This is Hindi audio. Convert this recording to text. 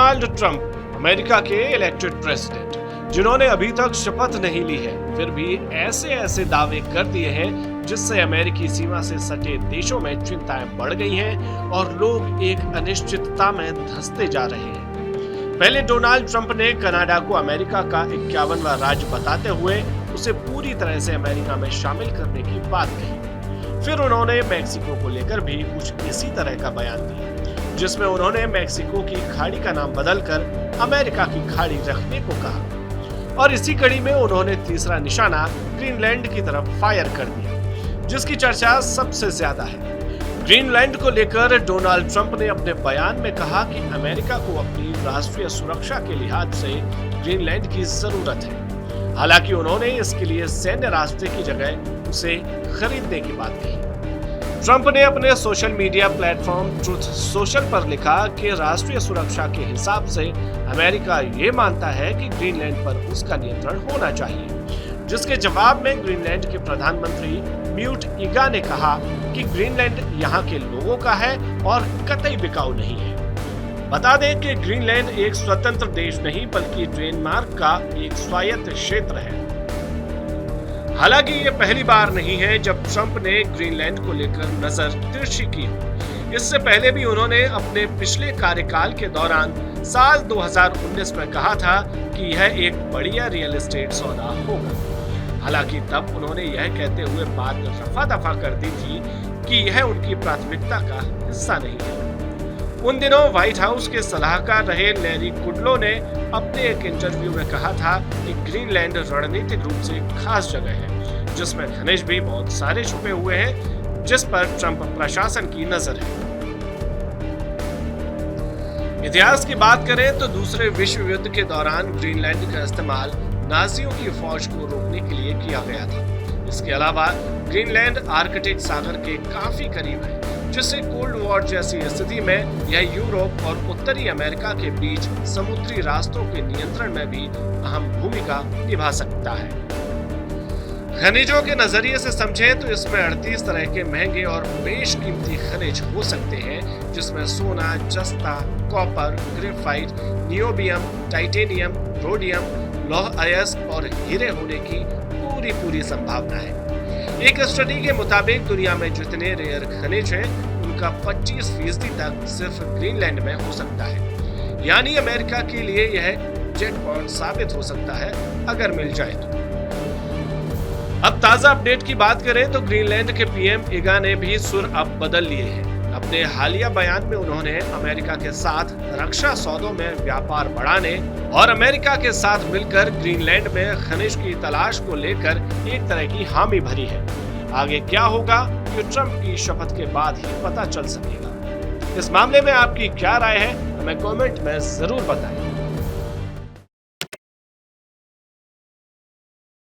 डोनाल्ड ट्रंप अमेरिका के इलेक्टेड प्रेसिडेंट, जिन्होंने अभी तक शपथ नहीं ली है, फिर भी ऐसे ऐसे दावे कर दिए हैं जिससे अमेरिकी सीमा से सटे देशों में चिंताएं बढ़ गई हैं और लोग एक अनिश्चितता में धंसते जा रहे हैं। पहले डोनाल्ड ट्रंप ने कनाडा को अमेरिका का 51वां राज्य बताते हुए उसे पूरी तरह से अमेरिका में शामिल करने की बात कही। फिर उन्होंने मैक्सिको को लेकर भी कुछ इसी तरह का बयान दिया, जिसमें उन्होंने मैक्सिको की खाड़ी का नाम बदलकर अमेरिका की खाड़ी रखने को कहा। और इसी कड़ी में उन्होंने तीसरा निशाना ग्रीनलैंड की तरफ फायर कर दिया, जिसकी चर्चा सबसे ज्यादा है। ग्रीनलैंड को लेकर डोनाल्ड ट्रंप ने अपने बयान में कहा कि अमेरिका को अपनी राष्ट्रीय सुरक्षा के लिहाज से ग्रीनलैंड की जरूरत है। हालांकि उन्होंने इसके लिए सैन्य रास्ते की जगह उसे खरीदने की बात कही। ट्रंप ने अपने social media platform truth social पर लिखा कि राष्ट्रीय सुरक्षा के हिसाब से अमेरिका ये मानता है कि ग्रीनलैंड पर उसका नियंत्रण होना चाहिए, जिसके जवाब में ग्रीनलैंड के प्रधानमंत्री म्यूट इगा ने कहा कि ग्रीनलैंड यहाँ के लोगों का है और कतई बिकाऊ नहीं है। बता दें कि ग्रीनलैंड एक स्वतंत्र देश नहीं बल्कि डेनमार्क का एक स्वायत्त क्षेत्र है। हालांकि ये पहली बार नहीं है जब ट्रंप ने ग्रीनलैंड को लेकर नजर तिरछी की हो। इससे पहले भी उन्होंने अपने पिछले कार्यकाल के दौरान साल 2019 में कहा था कि यह एक बढ़िया रियल एस्टेट सौदा होगा। हालांकि तब उन्होंने यह कहते हुए बात रफा दफा कर दी थी कि यह उनकी प्राथमिकता का हिस्सा नहीं है। उन दिनों व्हाइट हाउस के सलाहकार रहे लैरी कुडलो ने अपने एक इंटरव्यू में कहा था कि ग्रीनलैंड रणनीतिक रूप से खास जगह है, जिसमें खनिज भी बहुत सारे छुपे हुए हैं, जिस पर ट्रंप प्रशासन की नजर है। इतिहास की बात करें तो दूसरे विश्व युद्ध के दौरान ग्रीनलैंड का इस्तेमाल नाजियों की फौज को रोकने के लिए किया गया था। इसके अलावा ग्रीनलैंड आर्कटिक सागर के काफी करीब है, जिससे कोल्ड वॉर जैसी स्थिति में यह यूरोप और उत्तरी अमेरिका के बीच समुद्री रास्तों के नियंत्रण में भी अहम भूमिका निभा सकता है। खनिजों के नजरिए से समझें तो इसमें 38 तरह के महंगे और बेशकीमती खनिज हो सकते हैं, जिसमें सोना, जस्ता, copper, graphite, niobium, titanium, rhodium, लौह अयस्क और हीरे होने की पूरी संभावना है। एक स्टडी के मुताबिक दुनिया में जितने रेयर खनिज हैं, उनका 25% तक सिर्फ ग्रीनलैंड में हो सकता है। यानी अमेरिका के लिए यह जैकपॉट साबित हो सकता है अगर मिल जाए तो। अब ताजा अपडेट की बात करें तो ग्रीनलैंड के पीएम इगा ने भी सुर अब बदल लिए हैं। अपने हालिया बयान में उन्होंने अमेरिका के साथ रक्षा सौदों में व्यापार बढ़ाने और अमेरिका के साथ मिलकर ग्रीनलैंड में खनिज की तलाश को लेकर एक तरह की हामी भरी है। आगे क्या होगा ये ट्रंप की शपथ के बाद ही पता चल सकेगा। इस मामले में आपकी क्या राय है, हमें कमेंट में जरूर बताएं।